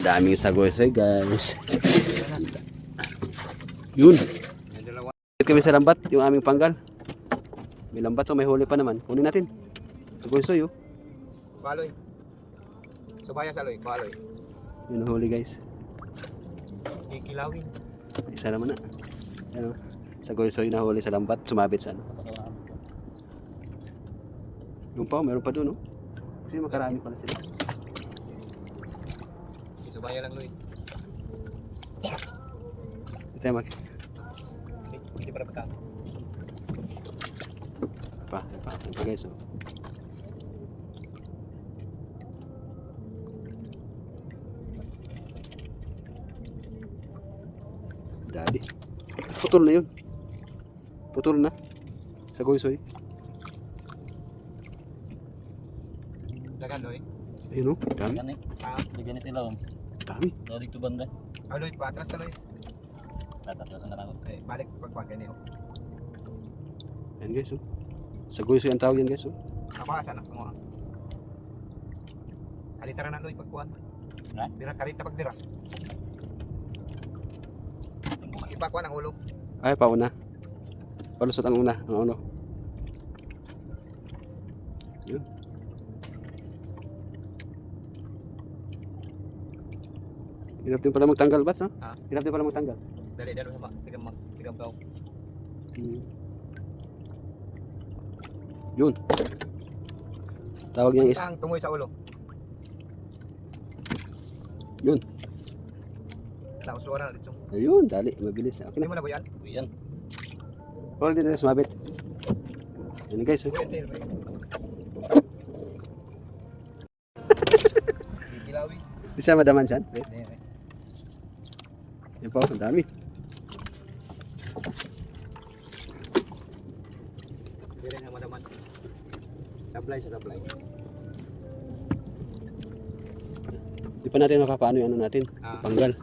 Daming sagoy guys. Yun. Kami sa lambat, yung aming panggal. May lambat o may huli pa naman. Kunin natin. Sagoy-soy oh. Baloy. Subaya sa loy, baloy. Yun huli guys. Kikilawin. Isa naman na. Ano? Sagoy-soy na huli sa lambat. Sumabit sa ano. Yung pa, meron pa doon oh. Kasi makarami pala sila. Subaya lang loy. Ito yung Hindi para patang. Pa guys oh. Dali. Putol na yun. Putol na. Sagoy-soy. Lagan loy. Ayun oh. Dami. Yan eh. Bigyan ni sila. Dami. Lodig to banda. Loy, patras na loy. Tatatlo na lang. Balik pagpag ganito. Yan guys oh. Sagoy-soy ang tawag yan guys oh. Ako asan ako mo. Kalitara na loy pagkuan. Ha? Dira kalita pag dira. Ipakuan ang ulo. Ay, pauna. Palusot ang una. Ang uno. Yun. Hirap din pala magtanggal, Bats, no? Ha? Hirap din pala magtanggal. Dali sama. Tigam daw. Yun. Tawag niyang Ang tungoy sa ulo. Yun. Laos luar na dito. Ayun, dali. Mabilis. Okay Hindi na. mo na ba yan? Yan. Huwag din na sumabit. Yun guys. Oh. Pwede. Kilawi. Di siya madaman siyan. Yan po, ang dami. Dire na madaman. Sablay sa sablay. Di pa natin mapapaano yung ano natin. Panggal.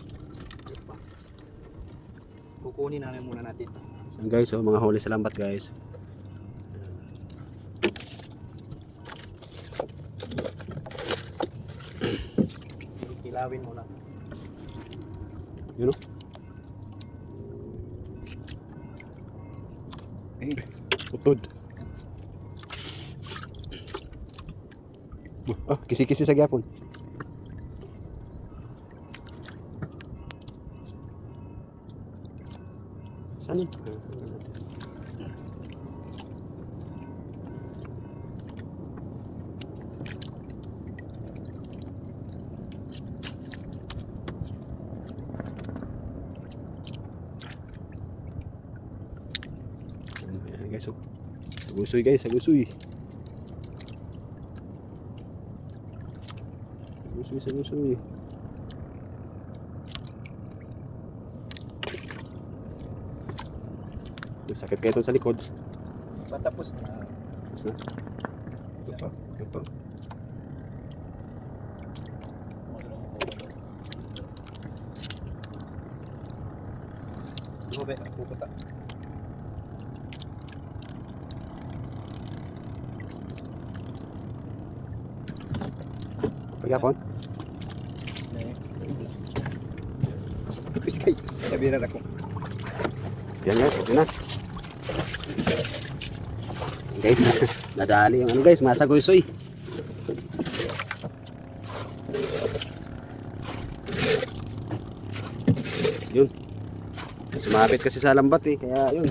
Kukunin na muna natin. Yan guys, oh, mga huli sa lambat guys. Kilawin muna. Yun oh. Utod. Ah, kisi-kisi sa gyapon. Saan yun? Ayan guys, oh. Sagusoy guys, sagusoy. Sagusoy. Sakit kayo ito sa likod. Patapos na. Tapos na. Ito. Lobe, pupunta. Pagyapon. Piskay. Sabihan ako. Yan guys, ito na. Guys, nadali yung ano guys, masagoy-soy. Yun. Sumabit kasi sa lambat eh, kaya yun.